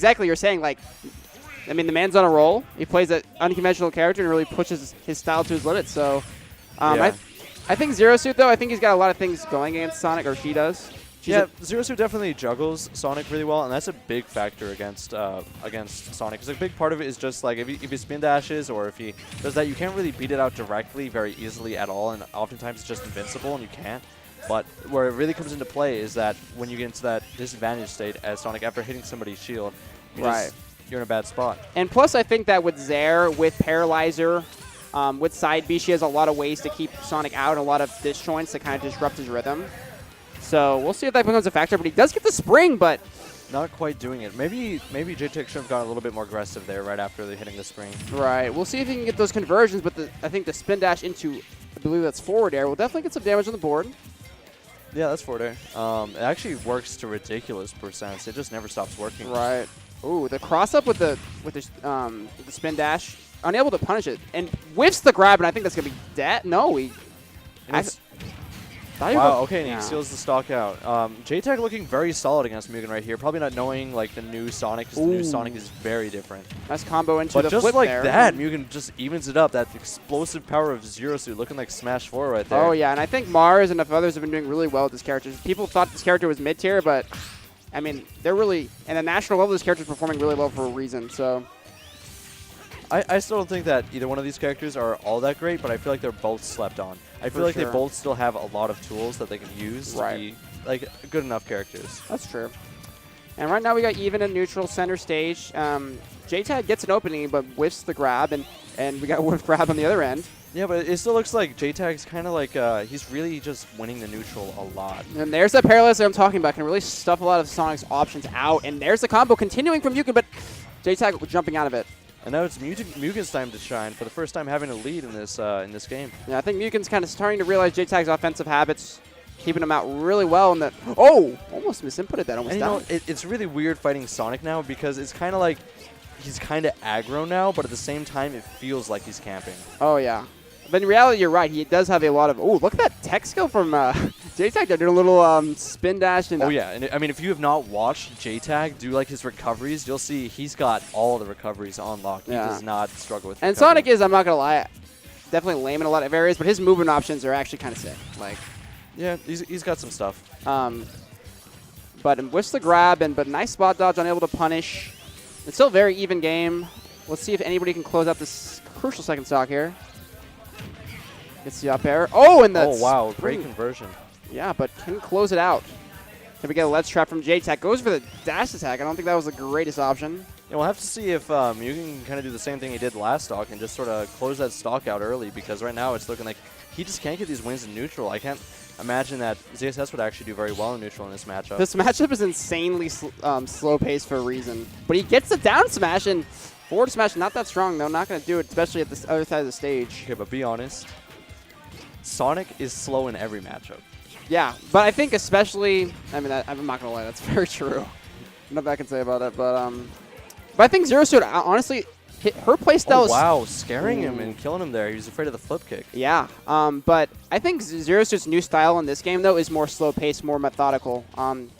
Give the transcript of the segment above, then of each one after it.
exactly you're saying, like, I mean, the man's on a roll. He plays an unconventional character and really pushes his style to his limits. So Yeah. I think Zero Suit, though, I think he's got a lot of things going against Sonic, or she does. Yeah, Zero Suit definitely juggles Sonic really well, and that's a big factor against Sonic. Because a big part of it is just like if he spin dashes or if he does that, you can't really beat it out directly very easily at all, and oftentimes it's just invincible and you can't. But where it really comes into play is that when you get into that disadvantage state as Sonic after hitting somebody's shield, you're in a bad spot. And plus, I think that with Zaire, with Paralyzer, with Side B, she has a lot of ways to keep Sonic out and a lot of disjoints to kind of disrupt his rhythm. So we'll see if that becomes a factor. But he does get the spring, but not quite doing it. Maybe JTAG should have gotten a little bit more aggressive there right after hitting the spring. Right. We'll see if he can get those conversions. But I think the spin dash into, I believe that's forward air, will definitely get some damage on the board. Yeah, that's forward air. It actually works to ridiculous percents. It just never stops working. Right. Ooh, the cross up with the spin dash, unable to punish it, and whiffs the grab, and I think that's gonna be dead. No, wow, okay, and he steals the stock out. JTAG looking very solid against Mugen right here. Probably not knowing like the new Sonic, because the new Sonic is very different. Nice combo into but the just flip like there. that, Mugen just evens it up. That explosive power of Zero Suit looking like Smash 4 right there. Oh yeah, and I think Mars and a few others have been doing really well with this character. People thought this character was mid-tier, but I mean, they're really, and the national level, this character's performing really well for a reason, so. I still don't think that either one of these characters are all that great, but I feel like they're both slept on. I feel like they both still have a lot of tools that they can use to be like good enough characters. That's true. And right now we got even and neutral center stage. JTAG gets an opening, but whiffs the grab, and we got whiff grab on the other end. Yeah, but it still looks like JTAG's kind of like, he's really just winning the neutral a lot. And there's that Paralyzer I'm talking about. Can really stuff a lot of Sonic's options out. And there's the combo continuing from Mugen, but JTAG jumping out of it. And now it's Mugen's time to shine for the first time having a lead in this game. Yeah, I think Mugen's kind of starting to realize JTAG's offensive habits, keeping him out really well. And almost misinputted that. Almost down. It's really weird fighting Sonic now because it's kind of like he's kind of aggro now, but at the same time it feels like he's camping. Oh, yeah. But in reality, you're right. He does have a lot of... Oh, look at that tech skill from JTAG. They're doing a little spin dash. And, oh, yeah. And I mean, if you have not watched JTAG do like his recoveries, you'll see he's got all the recoveries on lock. He does not struggle with And Sonic is, I'm not going to lie, definitely lame in a lot of areas, but his movement options are actually kind of sick. Like, yeah, he's got some stuff. But whiffs the grab, but nice spot dodge, unable to punish. It's still a very even game. Let's see if anybody can close out this crucial second stock here. Gets the up air. Oh, and that's... Oh, wow. Great conversion. Yeah, but can close it out. Can we get a ledge trap from JTAG? Goes for the dash attack. I don't think that was the greatest option. Yeah, we'll have to see if Mugen can kind of do the same thing he did last stock and just sort of close that stock out early, because right now it's looking like he just can't get these wins in neutral. I can't imagine that ZSS would actually do very well in neutral in this matchup. This matchup is insanely slow paced for a reason. But he gets the down smash, and forward smash not that strong, though. Not going to do it, especially at this other side of the stage. Okay, but be honest. Sonic is slow in every matchup. Yeah, but I think especially, I mean, I'm not going to lie, that's very true. Nothing I can say about it, but I think Zero Suit, honestly, her playstyle is... wow, scaring him and killing him there. He was afraid of the flip kick. Yeah, but I think Zero Suit's new style in this game, though, is more slow-paced, more methodical.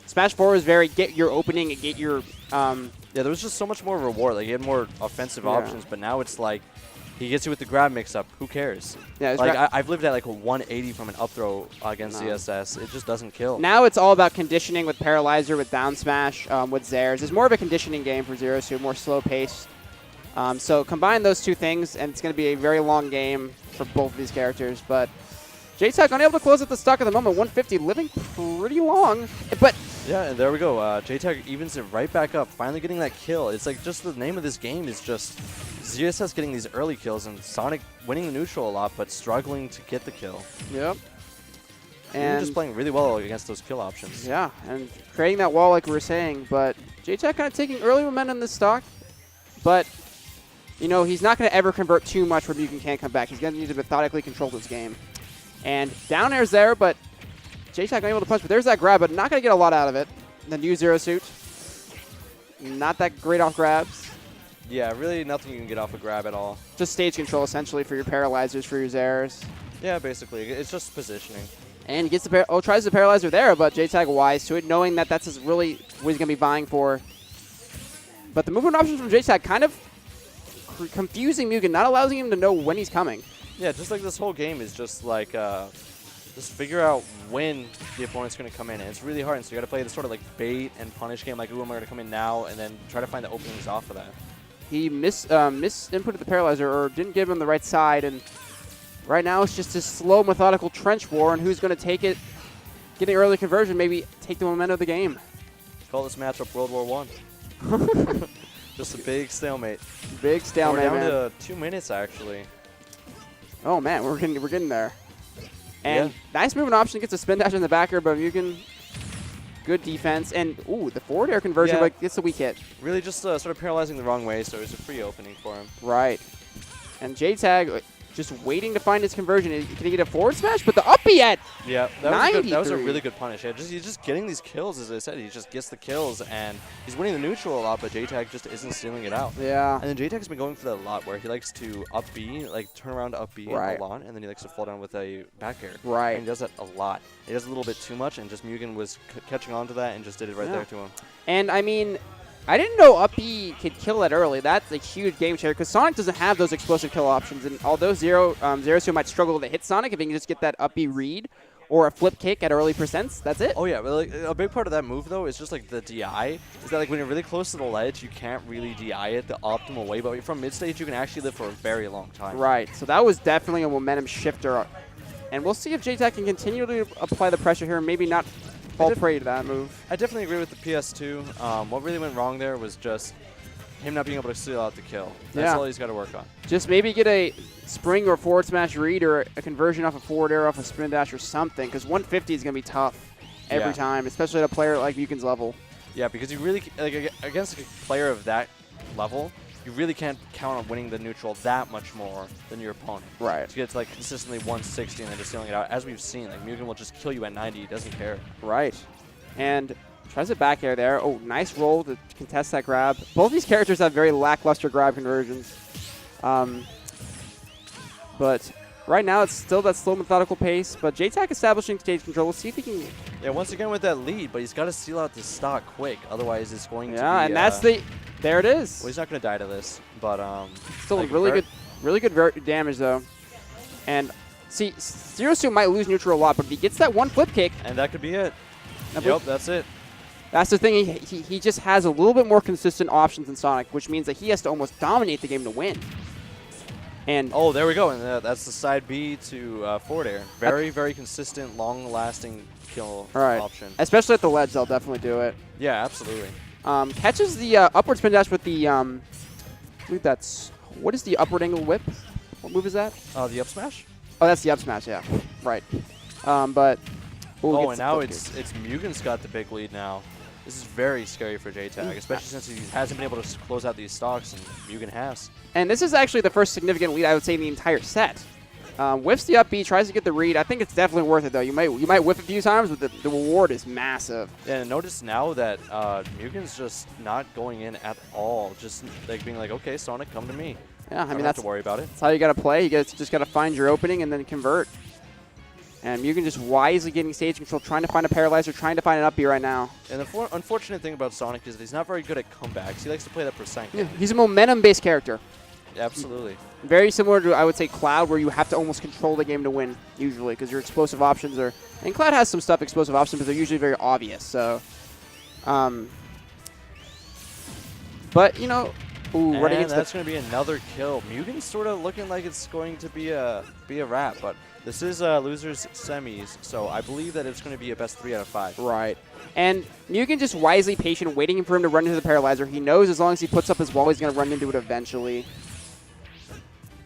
Smash 4 is very get your opening and get your... yeah, there was just so much more reward. Like, he had more offensive options, but now it's like, he gets you with the grab mix-up. Who cares? Yeah, like I've lived at like a 180 from an up throw against CSS. It just doesn't kill. Now it's all about conditioning with Paralyzer, with down smash, with Zares. It's more of a conditioning game for Zero Suit, more slow-paced. So combine those two things, and it's going to be a very long game for both of these characters. But JTAG unable to close at the stock at the moment. 150, living pretty long. But yeah, and there we go. JTAG evens it right back up, finally getting that kill. It's like just the name of this game is just ZSS getting these early kills and Sonic winning the neutral a lot, but struggling to get the kill. Yep. And just playing really well against those kill options. Yeah, and creating that wall like we were saying. But JTAG kind of taking early momentum in this stock. But, you know, he's not going to ever convert too much where Mugen can't come back. He's going to need to methodically control this game. And down air's there, but JTAG unable to punch. But there's that grab, but not going to get a lot out of it. The new Zero Suit. Not that great off grabs. Yeah, really nothing you can get off a grab at all. Just stage control, essentially, for your Paralyzers, for your Zares. Yeah, basically. It's just positioning. And he gets the tries the Paralyzer there, but JTAG wise to it, knowing that that's really what he's going to be vying for. But the movement options from JTAG kind of confusing Mugen, not allowing him to know when he's coming. Yeah, just like this whole game is just like, just figure out when the opponent's going to come in. And it's really hard, and so you got to play this sort of like bait and punish game, like, ooh, am I going to come in now? And then try to find the openings off of that. He misinputted the paralyzer, or didn't give him the right side, and right now it's just a slow, methodical trench war, and who's going to take it, get the early conversion, maybe take the momentum of the game. Call this matchup World War I. Just a big stalemate. Big stalemate, We're down man. to 2 minutes, actually. Oh, man, we're getting there. And nice movement option, gets a spin dash in the backer, but Mugen, good defense. And, ooh, the forward air conversion, but gets a weak hit. Really just sort of paralyzing the wrong way, so it was a free opening for him. Right. And JTAG just waiting to find his conversion. Can he get a forward smash? But the up B at Yeah, that was a 93. really good punish. Yeah, he's just getting these kills, as I said. He just gets the kills, and he's winning the neutral a lot, but JTAG just isn't stealing it out. Yeah. And then JTAG's been going for that a lot, where he likes to up B, like turn around to up B a lot, and then he likes to fall down with a back air. Right. And he does that a lot. He does a little bit too much, and just Mugen was catching on to that and just did it right there to him. And, I mean, I didn't know up B could kill that early. That's a huge game changer because Sonic doesn't have those explosive kill options. And although Zero Suit might struggle to hit Sonic, if he can just get that up B read or a flip kick at early percents, that's it. Oh yeah, but like a big part of that move though is just like the DI. Is that like when you're really close to the ledge, you can't really DI it the optimal way. But from mid stage, you can actually live for a very long time. Right. So that was definitely a momentum shifter. And we'll see if JTAG can continue to apply the pressure here and maybe not fall prey to that move. I definitely agree with the PS2. What really went wrong there was just him not being able to seal out the kill. That's all he's got to work on. Just maybe get a spring or forward smash read or a conversion off a forward air off a spin dash or something, because 150 is going to be tough every time, especially at a player like Mugen's level. Yeah, because you really, like, against a player of that level, you really can't count on winning the neutral that much more than your opponent. Right. To get to like consistently 160 and then just sealing it out. As we've seen, like Mugen will just kill you at 90. He doesn't care. Right. And tries a back air there. Oh, nice roll to contest that grab. Both these characters have very lackluster grab conversions. But right now it's still that slow, methodical pace. But JTAG establishing stage control. We'll see if he can... Yeah, once again with that lead, but he's got to seal out the stock quick. Otherwise, it's going to be... Yeah, and that's the... There it is. Well, he's not going to die to this, but... Still like really good damage, though. And, see, Zero Suit might lose neutral a lot, but if he gets that one flip kick... And that could be it. Yep, that's it. That's the thing. He just has a little bit more consistent options than Sonic, which means that he has to almost dominate the game to win. And oh, there we go. And that's the side B to forward air. Very, very consistent, long-lasting kill option. Especially at the ledge, they'll definitely do it. Yeah, absolutely. Catches the upward spin dash with the, I believe that's, what is the upward angle whip? What move is that? The up smash? Oh, that's the up smash, yeah. Right. But, oh, and now it's Mugen's got the big lead now. This is very scary for JTAG, especially since he hasn't been able to close out these stocks, and Mugen has. And this is actually the first significant lead, I would say, in the entire set. Whiffs the up B, tries to get the read. I think it's definitely worth it, though. You might whiff a few times, but the reward is massive. And notice now that Mugen's just not going in at all. Just like being like, okay, Sonic, come to me. Yeah, I mean, don't have to worry about it. That's how you got to play. You just got to find your opening and then convert. And Mugen just wisely getting stage control, trying to find a paralyzer, trying to find an up B right now. And the unfortunate thing about Sonic is that he's not very good at comebacks. He likes to play that percent game. Yeah, he's a momentum-based character. Absolutely. Very similar to, I would say, Cloud, where you have to almost control the game to win, usually, because your explosive options are... And Cloud has some stuff, explosive options, but they're usually very obvious, so... But, you know... Ooh, and running into that's going to be another kill. Mugen's sort of looking like it's going to be a wrap, but this is losers semis, so I believe that it's going to be a best 3 out of 5. Right. And Mugen just wisely patient, waiting for him to run into the paralyzer. He knows as long as he puts up his wall, he's going to run into it eventually.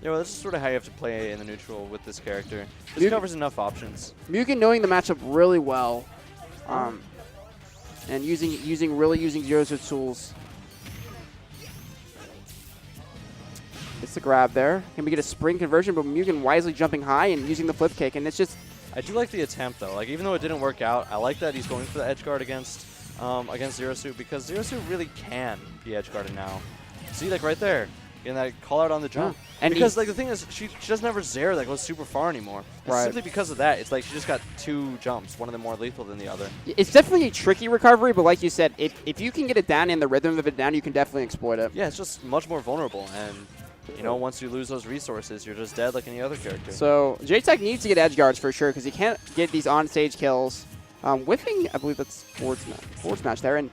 Yeah, well, this is sort of how you have to play in the neutral with this character. This covers enough options. Mugen knowing the matchup really well, and using Zero Suit's tools. Gets the grab there. Can we get a spring conversion? But Mugen wisely jumping high and using the flip kick, and it's just... I do like the attempt, though. Like, even though it didn't work out, I like that he's going for the edge guard against Zero Suit, because Zero Suit really can be edge guarded now. See, like right there. getting that call out on the jump. And because like the thing is, she doesn't have a Zare that goes super far anymore. Right. Simply because of that, it's like she just got 2 jumps, one of them more lethal than the other. It's definitely a tricky recovery, but like you said, if you can get it down in the rhythm of it down, you can definitely exploit it. Yeah, it's just much more vulnerable, and you know, once you lose those resources, you're just dead like any other character. So JTAG needs to get edge guards for sure because he can't get these on-stage kills. Whiffing, I believe that's forward smash there, and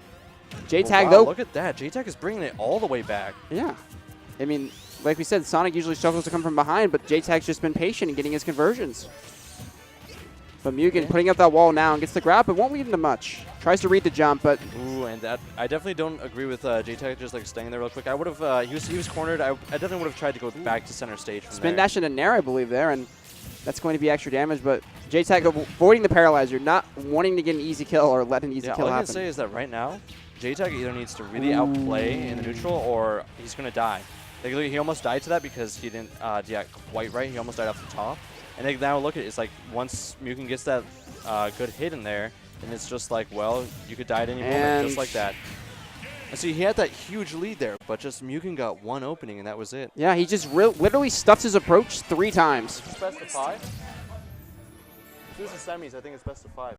JTAG wow, though. Look at that, JTAG is bringing it all the way back. Yeah, I mean, like we said, Sonic usually struggles to come from behind, but JTAG's just been patient in getting his conversions. But Mugen putting up that wall now and gets the grab, but won't lead into much. Tries to read the jump, but Ooh, and that I definitely don't agree with JTAG just like staying there real quick. I would have he was cornered. I definitely would have tried to go back to center stage from spin there. dash into Nair, I believe there, and that's going to be extra damage. But JTAG avoiding the paralyzer, not wanting to get an easy kill or let an easy kill all I happen. can say is that right now, JTAG either needs to really outplay in the neutral or he's gonna die. Like, he almost died to that because he didn't yeah, quite right. He almost died off the top. And then now look at it, it's like once Mugen gets that good hit in there, and it's just like, well, you could die at any moment, just like that. And see, he had that huge lead there, but just Mugen got one opening, and that was it. Yeah, he just literally stuffed his approach 3 times. It's best of 5? If this is semis, I think it's best of 5.